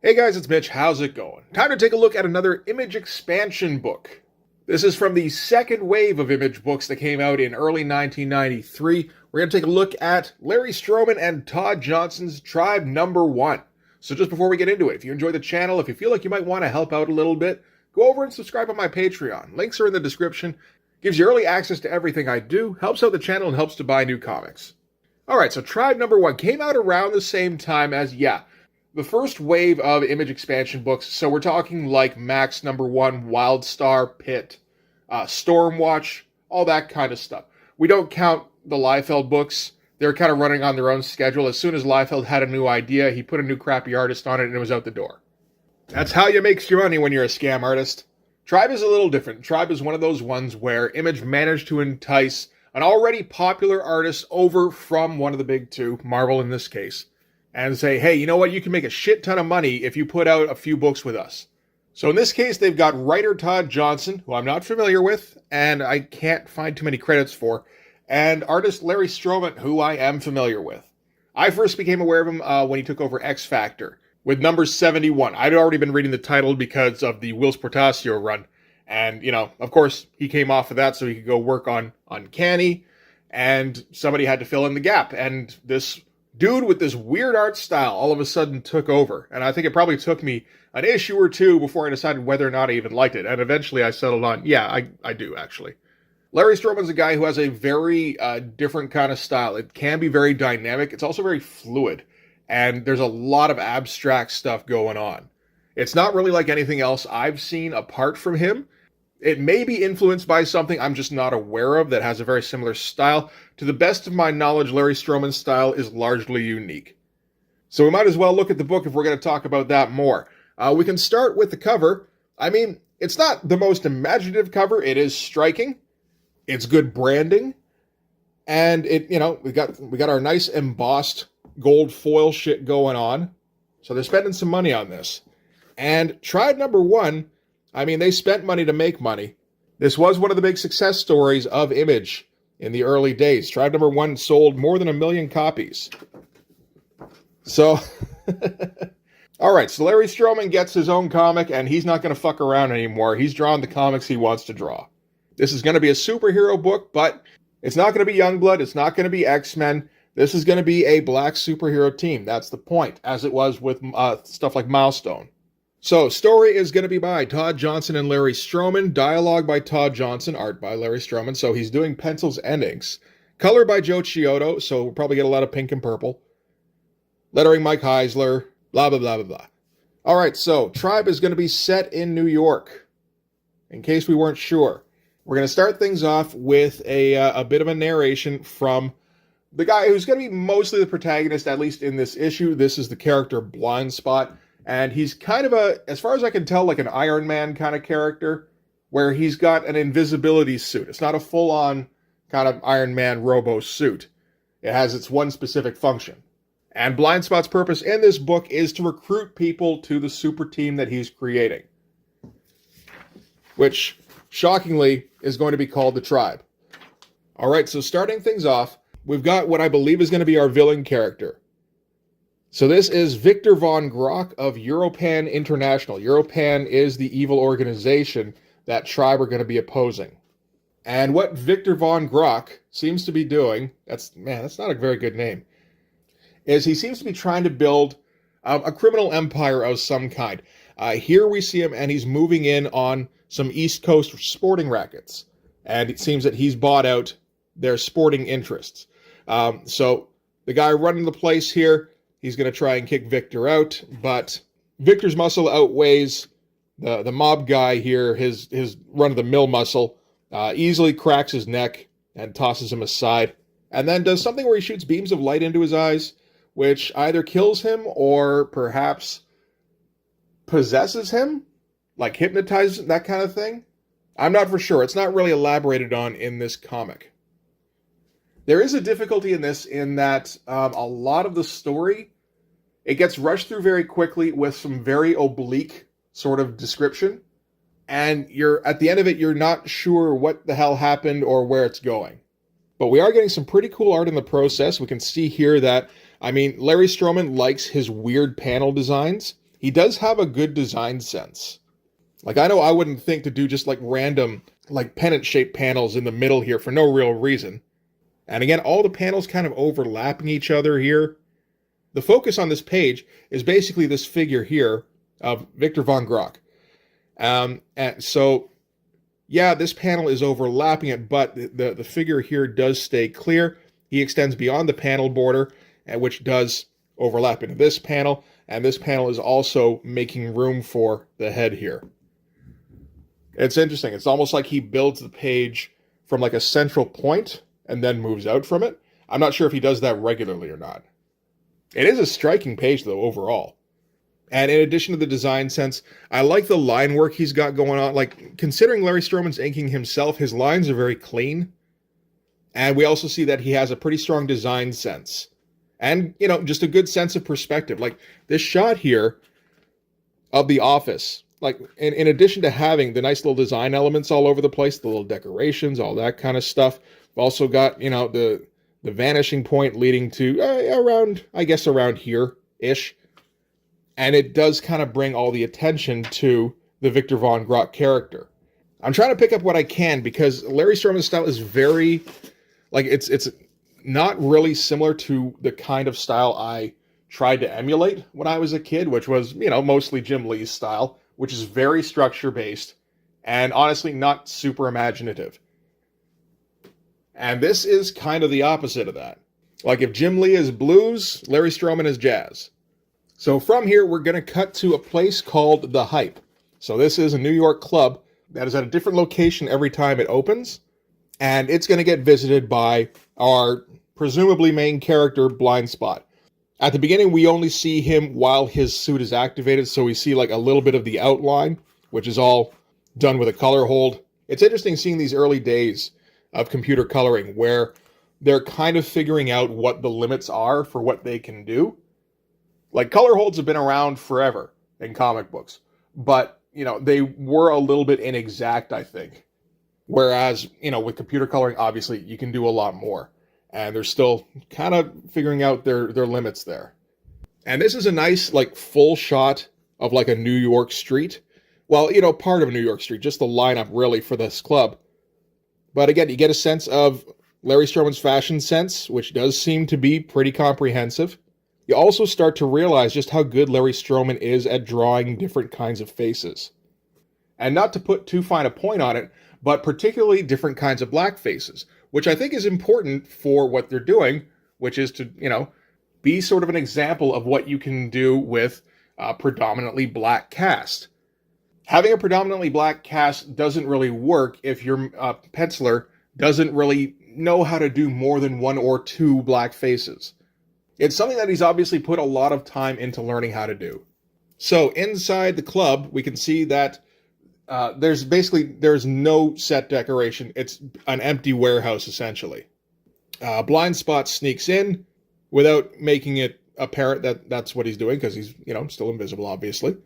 Hey guys, it's Mitch. How's it going? Time to take a look at another Image expansion book. This is from the second wave of Image books that came out in early 1993. We're going to take a look at Larry Stroman and Todd Johnson's Tribe Number 1. So just before we get into it, if you enjoy the channel, if you feel like you might want to help out a little bit, go over and subscribe on my Patreon. Links are in the description. Gives you early access to everything I do, helps out the channel, and helps to buy new comics. Alright, so Tribe Number 1 came out around the same time as, the first wave of Image expansion books. So we're talking like Max Number 1, Wildstar, Pit, Stormwatch, all that kind of stuff. We don't count the Liefeld books. They're kind of running on their own schedule. As soon as Liefeld had a new idea, he put a new crappy artist on it and it was out the door. That's how you make your money when you're a scam artist. Tribe is a little different. Tribe is one of those ones where Image managed to entice an already popular artist over from one of the big two, Marvel in this case, and say, hey, you know what? You can make a shit ton of money if you put out a few books with us. So in this case, they've got writer Todd Johnson, who I'm not familiar with, and I can't find too many credits for, and artist Larry Stroman, who I am familiar with. I first became aware of him when he took over X Factor with number 71. I'd already been reading the title because of the Whilce Portacio run. And, of course, he came off of that so he could go work on Uncanny, and somebody had to fill in the gap. And this dude with this weird art style all of a sudden took over. And I think it probably took me an issue or two before I decided whether or not I even liked it. And eventually I settled on, I do, actually. Larry Stroman's a guy who has a very different kind of style. It can be very dynamic. It's also very fluid. And there's a lot of abstract stuff going on. It's not really like anything else I've seen apart from him. It may be influenced by something I'm just not aware of that has a very similar style. To the best of my knowledge, Larry Stroman's style is largely unique. So we might as well look at the book if we're going to talk about that more. We can start with the cover. I mean, it's not the most imaginative cover. It is striking. It's good branding. And we got our nice embossed gold foil shit going on. So they're spending some money on this. And Tribe Number 1, I mean, they spent money to make money. This was one of the big success stories of Image in the early days. Tribe Number 1 sold more than 1 million copies. So, all right, so Larry Stroman gets his own comic, and he's not going to fuck around anymore. He's drawing the comics he wants to draw. This is going to be a superhero book, but it's not going to be Youngblood. It's not going to be X-Men. This is going to be a black superhero team. That's the point, as it was with stuff like Milestone. So, story is going to be by Todd Johnson and Larry Stroman. Dialogue by Todd Johnson. Art by Larry Stroman. So, he's doing pencils and inks. Color by Joe Chiodo. So, we'll probably get a lot of pink and purple. Lettering Mike Heisler. Blah, blah, blah, blah, blah. All right, so, Tribe is going to be set in New York. In case we weren't sure. We're going to start things off with a bit of a narration from the guy who's going to be mostly the protagonist, at least in this issue. This is the character Blind Spot. And he's kind of as far as I can tell, like an Iron Man kind of character, where he's got an invisibility suit. It's not a full-on kind of Iron Man robo suit. It has its one specific function. And Blind Spot's purpose in this book is to recruit people to the super team that he's creating. Which, shockingly, is going to be called the Tribe. All right, so starting things off, we've got what I believe is going to be our villain character. So this is Victor von Grock of Europan International. Europan is the evil organization that Tribe are going to be opposing. And what Victor von Grock seems to be doing, that's not a very good name, is he seems to be trying to build a criminal empire of some kind. Here we see him, and he's moving in on some East Coast sporting rackets. And it seems that he's bought out their sporting interests. So the guy running the place here, he's going to try and kick Victor out, but Victor's muscle outweighs the mob guy here, his run-of-the-mill muscle, easily cracks his neck and tosses him aside, and then does something where he shoots beams of light into his eyes, which either kills him or perhaps possesses him, like hypnotizes him, that kind of thing. I'm not for sure. It's not really elaborated on in this comic. There is a difficulty in this in that a lot of the story, it gets rushed through very quickly with some very oblique sort of description. And at the end of it, you're not sure what the hell happened or where it's going. But we are getting some pretty cool art in the process. We can see here that, Larry Stroman likes his weird panel designs. he does have a good design sense. Like, I know I wouldn't think to do just like random, like pennant-shaped panels in the middle here for no real reason. And again, all the panels kind of overlapping each other here. The focus on this page is basically this figure here of Victor von Gogh. And so, yeah, this panel is overlapping it, but the figure here does stay clear. He extends beyond the panel border, which does overlap into this panel, and this panel is also making room for the head here. It's interesting. It's almost like he builds the page from like a central point and then moves out from it. I'm not sure if he does that regularly or not. It is a striking page, though, overall. And in addition to the design sense, I like the line work he's got going on. Like, considering Larry Stroman's inking himself, his lines are very clean. And we also see that he has a pretty strong design sense. And, you know, just a good sense of perspective. Like, this shot here of the office, like, in addition to having the nice little design elements all over the place, the little decorations, all that kind of stuff, we've also got, you know, the vanishing point leading to around here-ish. And it does kind of bring all the attention to the Victor von Gogh character. I'm trying to pick up what I can because Larry Stroman's style is very, like, it's not really similar to the kind of style I tried to emulate when I was a kid, which was, you know, mostly Jim Lee's style, which is very structure-based and honestly not super imaginative. And this is kind of the opposite of that. Like, if Jim Lee is blues, Larry Stroman is jazz. So from here, we're going to cut to a place called The Hype. So this is a New York club that is at a different location every time it opens. And it's going to get visited by our presumably main character, Blind Spot. At the beginning, we only see him while his suit is activated. So we see like a little bit of the outline, which is all done with a color hold. It's interesting seeing these early days of computer coloring where they're kind of figuring out what the limits are for what they can do. Like, color holds have been around forever in comic books, but, you know, they were a little bit inexact, I think. Whereas, you know, with computer coloring, obviously, you can do a lot more. And they're still kind of figuring out their limits there. And this is a nice, like, full shot of, like, a New York street. Well, you know, part of a New York street, just the lineup, really, for this club. But again, you get a sense of Larry Stroman's fashion sense, which does seem to be pretty comprehensive. You also start to realize just how good Larry Stroman is at drawing different kinds of faces. And not to put too fine a point on it, but particularly different kinds of black faces, which I think is important for what they're doing, which is to, you know, be sort of an example of what you can do with a predominantly black cast. Having a predominantly black cast doesn't really work if your penciler doesn't really know how to do more than one or two black faces. It's something that he's obviously put a lot of time into learning how to do. So inside the club, we can see that there's no set decoration. It's an empty warehouse, essentially. Blind Spot sneaks in without making it apparent that that's what he's doing, because he's, you know, still invisible, obviously.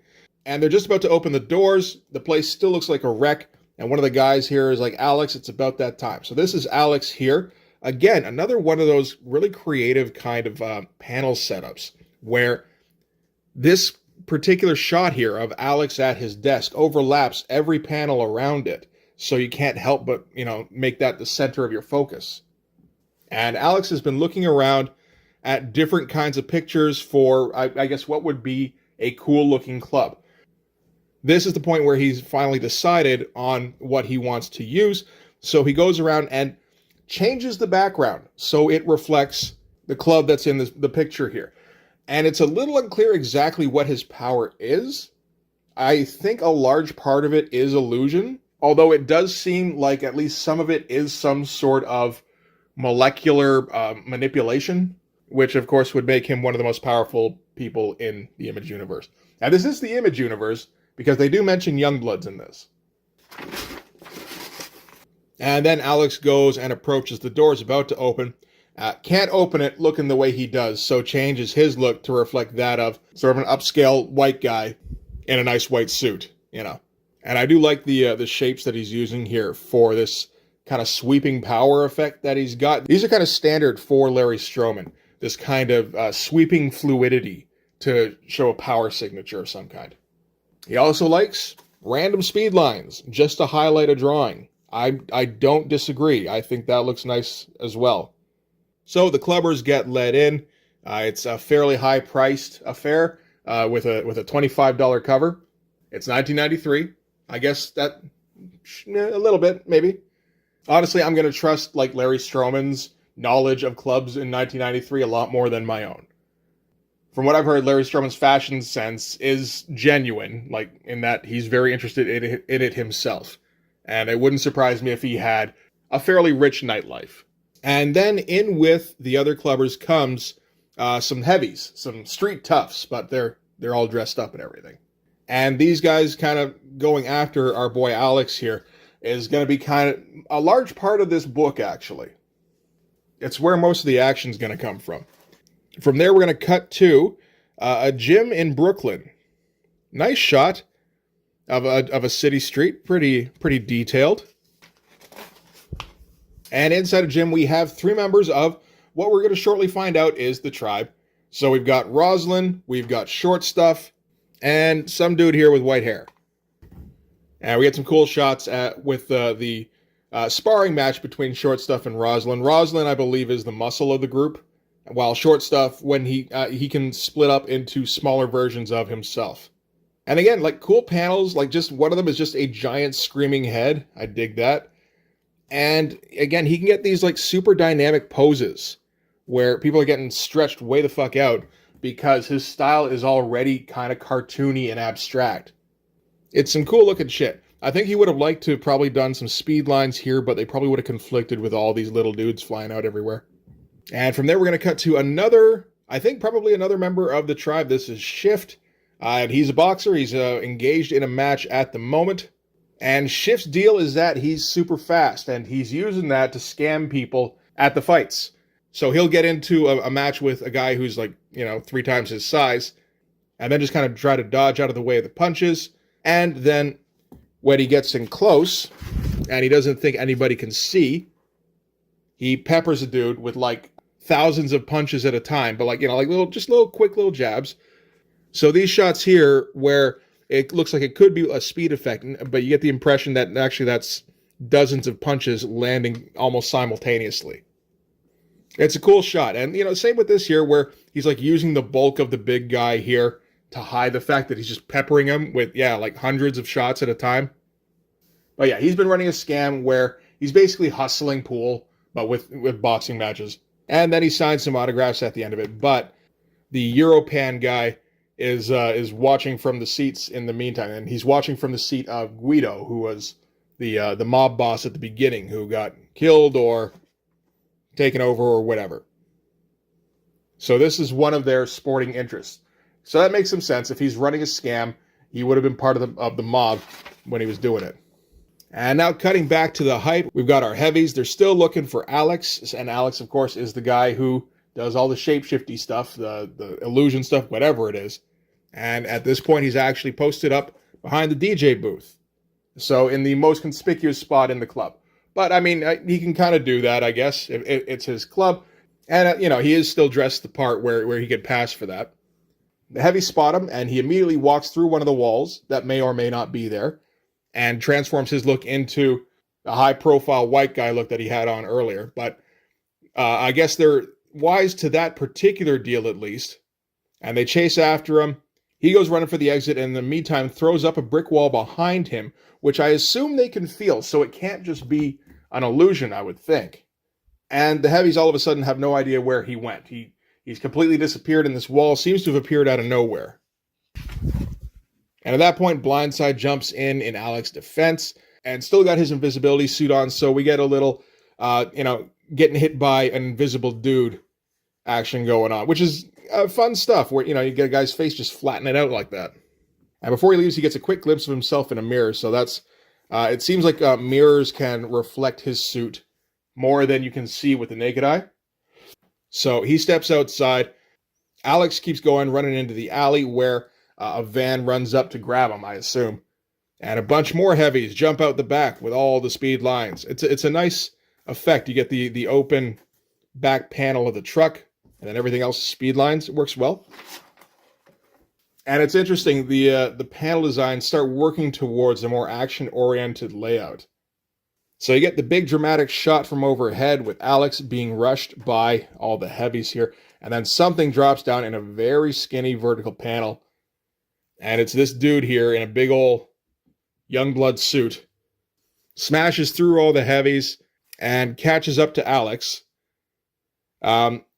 And they're just about to open the doors. The place still looks like a wreck. And one of the guys here is like, Alex, it's about that time. So this is Alex here. Again, another one of those really creative kind of panel setups where this particular shot here of Alex at his desk overlaps every panel around it. So you can't help but, you know, make that the center of your focus. And Alex has been looking around at different kinds of pictures for, I guess, what would be a cool looking club. This is the point where he's finally decided on what he wants to use. So he goes around and changes the background so it reflects the club that's in the picture here. And it's a little unclear exactly what his power is. I think a large part of it is illusion, although it does seem like at least some of it is some sort of molecular manipulation, which of course would make him one of the most powerful people in the Image universe. Now this is the Image universe because they do mention Youngbloods in this. And then Alex goes and approaches the door, is about to open. Can't open it looking the way he does, so changes his look to reflect that of sort of an upscale white guy in a nice white suit, you know. And I do like the shapes that he's using here for this kind of sweeping power effect that he's got. These are kind of standard for Larry Stroman, this kind of sweeping fluidity to show a power signature of some kind. He also likes random speed lines just to highlight a drawing. I don't disagree. I think that looks nice as well. So the clubbers get let in. It's a fairly high-priced affair with a $25 cover. It's 1993. I guess that a little bit maybe. Honestly, I'm going to trust like Larry Stroman's knowledge of clubs in 1993 a lot more than my own. From what I've heard, Larry Stroman's fashion sense is genuine, like in that he's very interested in it himself. And it wouldn't surprise me if he had a fairly rich nightlife. And then in with the other clubbers comes some heavies, some street toughs, but they're all dressed up and everything. And these guys kind of going after our boy Alex here is going to be kind of a large part of this book, actually. It's where most of the action's going to come from. From there, we're going to cut to a gym in Brooklyn. Nice shot of a city street, pretty detailed. And inside a gym, we have 3 members of what we're going to shortly find out is the tribe. So we've got Roslyn, we've got Short Stuff, and some dude here with white hair. And we get some cool shots with the sparring match between Short Stuff and Roslyn. Roslyn, I believe, is the muscle of the group, while Short Stuff, when he can split up into smaller versions of himself. And again, like cool panels, like just one of them is just a giant screaming head. I dig that. And again, he can get these like super dynamic poses where people are getting stretched way the fuck out because his style is already kind of cartoony and abstract. It's some cool looking shit. I think he would have liked to have probably done some speed lines here, but they probably would have conflicted with all these little dudes flying out everywhere. And from there, we're going to cut to another, I think probably another member of the tribe. This is Shift. And he's a boxer. He's engaged in a match at the moment. And Shift's deal is that he's super fast, and he's using that to scam people at the fights. So he'll get into a match with a guy who's like, 3 times his size, and then just kind of try to dodge out of the way of the punches. And then when he gets in close, and he doesn't think anybody can see, he peppers a dude with like thousands of punches at a time, but like little quick little jabs. So these shots here where it looks like it could be a speed effect, but you get the impression that actually that's dozens of punches landing almost simultaneously. It's a cool shot. And same with this here where he's like using the bulk of the big guy here to hide the fact that he's just peppering him with like hundreds of shots at a time. But yeah, he's been running a scam where he's basically hustling pool, but with boxing matches. And then he signs some autographs at the end of it. But the Europan guy is watching from the seats in the meantime. And he's watching from the seat of Guido, who was the mob boss at the beginning, who got killed or taken over or whatever. So this is one of their sporting interests. So that makes some sense. If he's running a scam, he would have been part of the mob when he was doing it. And now cutting back to the hype, we've got our heavies. They're still looking for Alex. And Alex, of course, is the guy who does all the shapeshifty stuff, the illusion stuff, whatever it is. And at this point, he's actually posted up behind the DJ booth. So in the most conspicuous spot in the club. But, I mean, he can kind of do that, I guess. It's his club. And, he is still dressed the part where he could pass for that. The heavies spot him, and he immediately walks through one of the walls that may or may not be there, and transforms his look into a high-profile white guy look that he had on earlier. But I guess they're wise to that particular deal, at least. And they chase after him. He goes running for the exit, and in the meantime throws up a brick wall behind him, which I assume they can feel, so it can't just be an illusion, I would think. And the heavies all of a sudden have no idea where he went. He's completely disappeared, and this wall seems to have appeared out of nowhere. And at that point, Blindside jumps in Alex's defense, and still got his invisibility suit on, so we get a little, getting hit by an invisible dude action going on, which is fun stuff, where, you get a guy's face just flatten it out like that. And before he leaves, he gets a quick glimpse of himself in a mirror, so that's, it seems like mirrors can reflect his suit more than you can see with the naked eye. So he steps outside. Alex keeps going, running into the alley where a van runs up to grab him, I assume. And a bunch more heavies jump out the back with all the speed lines. It's a nice effect. You get the open back panel of the truck, and then everything else is speed lines. It works well. And it's interesting, the panel designs start working towards a more action-oriented layout. So you get the big dramatic shot from overhead with Alex being rushed by all the heavies here, and then something drops down in a very skinny vertical panel, and it's this dude here in a big old Youngblood suit, smashes through all the heavies and catches up to Alex.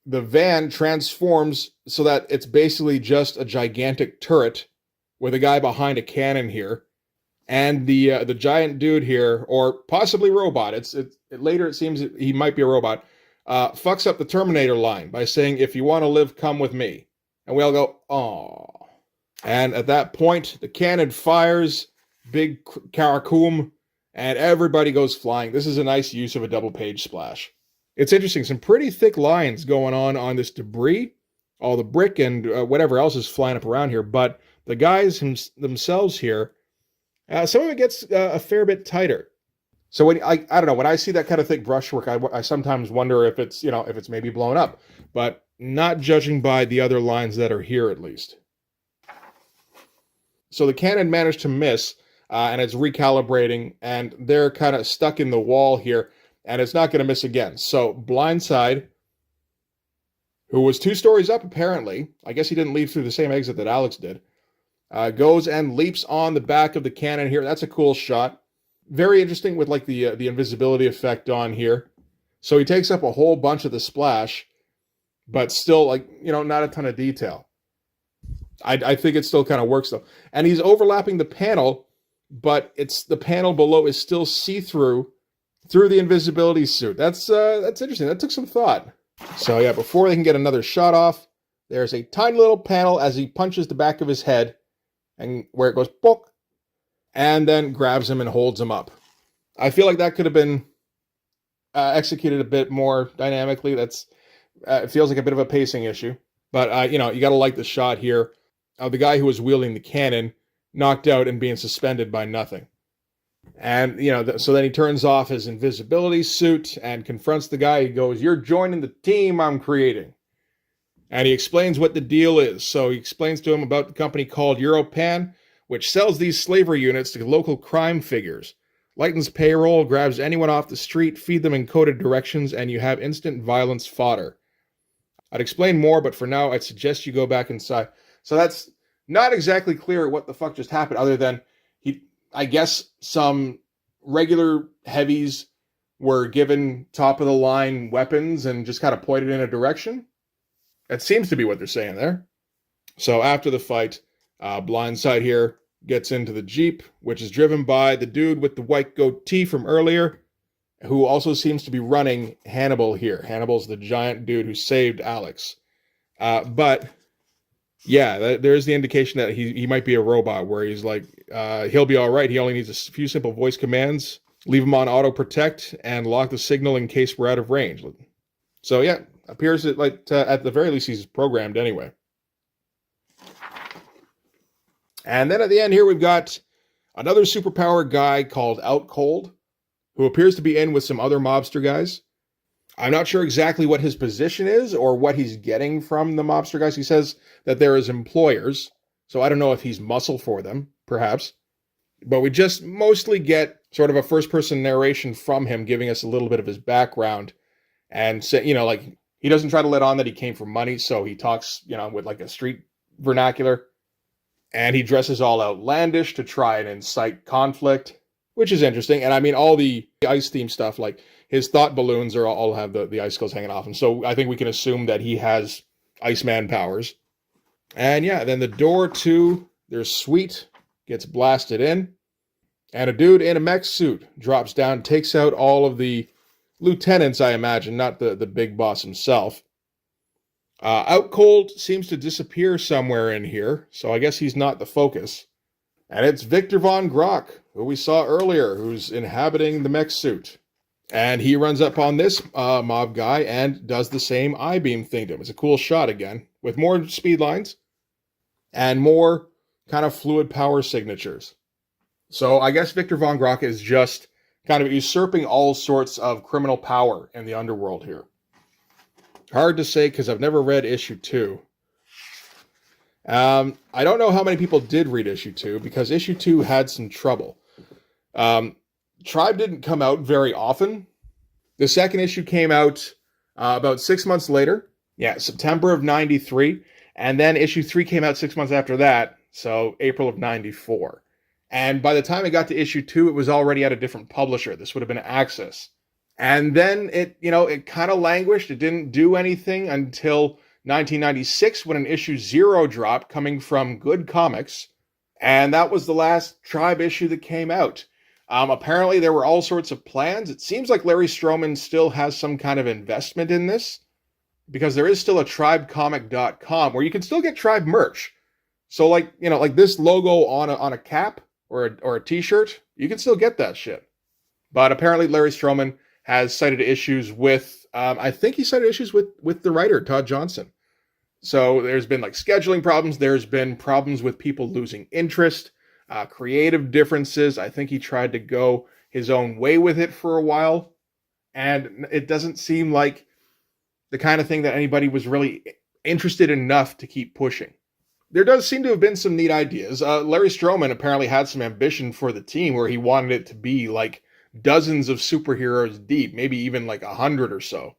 The van transforms so that it's basically just a gigantic turret with a guy behind a cannon here. And the giant dude here, or possibly robot, later it seems he might be a robot, fucks up the Terminator line by saying, "If you want to live, come with me." And we all go, "Aww." And at that point, the cannon fires, big caracoom, and everybody goes flying. This is a nice use of a double page splash. It's interesting, some pretty thick lines going on this debris, all the brick and whatever else is flying up around here, but the guys themselves here, some of it gets a fair bit tighter. So when I don't know, when I see that kind of thick brushwork, I sometimes wonder if it's, if it's maybe blown up, but not judging by the other lines that are here at least. So the cannon managed to miss, and it's recalibrating, and they're kind of stuck in the wall here, and it's not going to miss again. So Blindside, who was 2 stories up apparently, I guess he didn't leave through the same exit that Alex did, goes and leaps on the back of the cannon here. That's a cool shot. Very interesting with like the invisibility effect on here. So he takes up a whole bunch of the splash, but still like, not a ton of detail. I think it still kind of works though. And he's overlapping the panel, but it's the panel below is still see-through through the invisibility suit. That's interesting. That took some thought. So yeah, before they can get another shot off, there's a tiny little panel as he punches the back of his head, and where it goes poke, and then grabs him and holds him up. I feel like that could have been executed a bit more dynamically. It feels like a bit of a pacing issue, but you got to like the shot here. The guy who was wielding the cannon knocked out and being suspended by nothing. And, so then he turns off his invisibility suit and confronts the guy. He goes, "You're joining the team I'm creating." And he explains what the deal is. So he explains to him about the company called Europan, which sells these slavery units to local crime figures. Lightens payroll, grabs anyone off the street, feed them encoded directions, and you have instant violence fodder. I'd explain more, but for now, I'd suggest you go back inside. So that's not exactly clear what the fuck just happened, other than I guess some regular heavies were given top-of-the-line weapons and just kind of pointed in a direction. That seems to be what they're saying there. So after the fight, Blindside here gets into the Jeep, which is driven by the dude with the white goatee from earlier, who also seems to be running Hannibal here. Hannibal's the giant dude who saved Alex. But yeah, there's the indication that he might be a robot, where he's like, he'll be all right. He only needs a few simple voice commands, leave him on auto protect, and lock the signal in case we're out of range. So yeah, appears that at the very least he's programmed anyway. And then at the end here we've got another superpower guy called Out Cold, who appears to be in with some other mobster guys. I'm not sure exactly what his position is or what he's getting from the mobster guys. He says that they're his employers, so I don't know if he's muscle for them, perhaps. But we just mostly get sort of a first-person narration from him, giving us a little bit of his background. And, he doesn't try to let on that he came for money, so he talks, with like a street vernacular. And he dresses all outlandish to try and incite conflict, which is interesting. And I mean, all the ice-themed stuff, like his thought balloons all have the icicles hanging off him. So I think we can assume that he has Iceman powers. And yeah, then the door to their suite gets blasted in. And a dude in a mech suit drops down, takes out all of the lieutenants, I imagine, not the big boss himself. Out Cold seems to disappear somewhere in here, so I guess he's not the focus. And it's Victor Von Grock, who we saw earlier, who's inhabiting the mech suit. And he runs up on this mob guy and does the same I-beam thing to him. It's a cool shot again, with more speed lines and more kind of fluid power signatures. So I guess Victor Von Grock is just kind of usurping all sorts of criminal power in the underworld here. Hard to say because I've never read issue 2. I don't know how many people did read issue 2 because issue 2 had some trouble. Um, Tribe didn't come out very often. The second issue came out about 6 months later. Yeah, September of 93. And then issue 3 came out 6 months after that. So April of 94. And by the time it got to issue 2, it was already at a different publisher. This would have been Axis. And then it kind of languished. It didn't do anything until 1996 when an issue 0 dropped coming from Good Comics. And that was the last Tribe issue that came out. Apparently, there were all sorts of plans. It seems like Larry Stroman still has some kind of investment in this because there is still a tribecomic.com where you can still get Tribe merch. So like this logo on a cap or a t-shirt, you can still get that shit. But apparently Larry Stroman has cited issues with I think he cited issues with the writer Todd Johnson. So there's been like scheduling problems, there's been problems with people losing interest, creative differences. I think he tried to go his own way with it for a while, and it doesn't seem like the kind of thing that anybody was really interested enough to keep pushing. There does seem to have been some neat ideas. Larry Stroman apparently had some ambition for the team where he wanted it to be like dozens of superheroes deep, maybe even like 100 or so,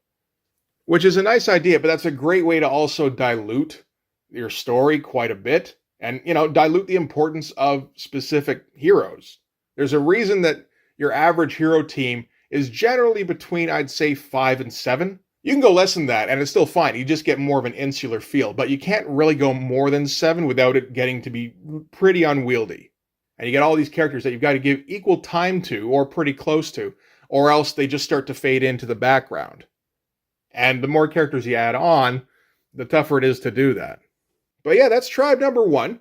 which is a nice idea, but that's a great way to also dilute your story quite a bit and, dilute the importance of specific heroes. There's a reason that your average hero team is generally between, I'd say, 5 and 7. You can go less than that, and it's still fine. You just get more of an insular feel, but you can't really go more than 7 without it getting to be pretty unwieldy. And you get all these characters that you've got to give equal time to, or pretty close to, or else they just start to fade into the background. And the more characters you add on, the tougher it is to do that. But yeah, that's Tribe number 1.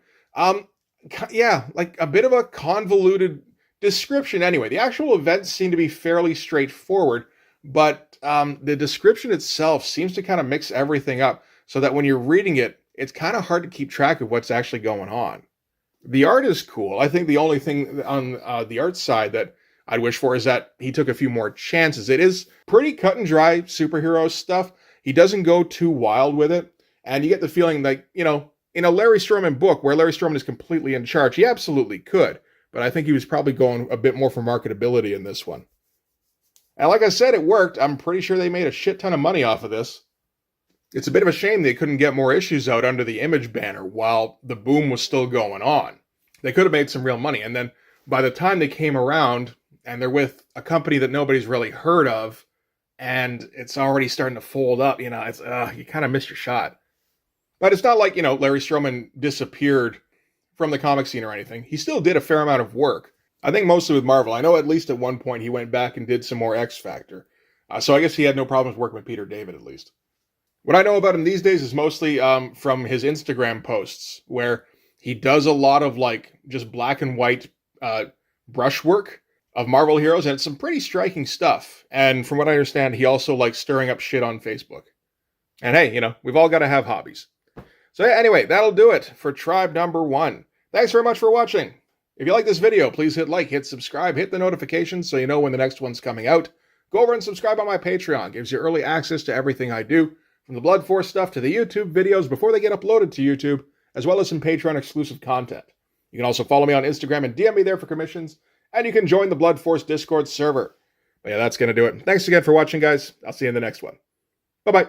Yeah, like a bit of a convoluted description anyway. The actual events seem to be fairly straightforward, but the description itself seems to kind of mix everything up so that when you're reading it, it's kind of hard to keep track of what's actually going on. The art is cool. I think the only thing on the art side that I'd wish for is that he took a few more chances. It is pretty cut and dry superhero stuff. He doesn't go too wild with it. And you get the feeling like, in a Larry Stroman book where Larry Stroman is completely in charge, he absolutely could. But I think he was probably going a bit more for marketability in this one. And like I said, it worked. I'm pretty sure they made a shit ton of money off of this. It's a bit of a shame they couldn't get more issues out under the Image banner while the boom was still going on. They could have made some real money. And then by the time they came around, and they're with a company that nobody's really heard of, and it's already starting to fold up, it's you kind of missed your shot. But it's not like, Larry Stroman disappeared from the comic scene or anything. He still did a fair amount of work. I think mostly with Marvel. I know at least at one point he went back and did some more X Factor. So I guess he had no problems working with Peter David, at least. What I know about him these days is mostly from his Instagram posts, where he does a lot of like just black and white brushwork of Marvel heroes, and it's some pretty striking stuff. And from what I understand, he also likes stirring up shit on Facebook. And hey, we've all got to have hobbies. So yeah, anyway, that'll do it for Tribe number 1. Thanks very much for watching. If you like this video, please hit like, hit subscribe, hit the notifications so you know when the next one's coming out. Go over and subscribe on my Patreon. It gives you early access to everything I do, from the Blood Force stuff to the YouTube videos before they get uploaded to YouTube, as well as some Patreon exclusive content. You can also follow me on Instagram and DM me there for commissions, and you can join the Blood Force Discord server. But yeah, that's going to do it. Thanks again for watching, guys. I'll see you in the next one. Bye-bye.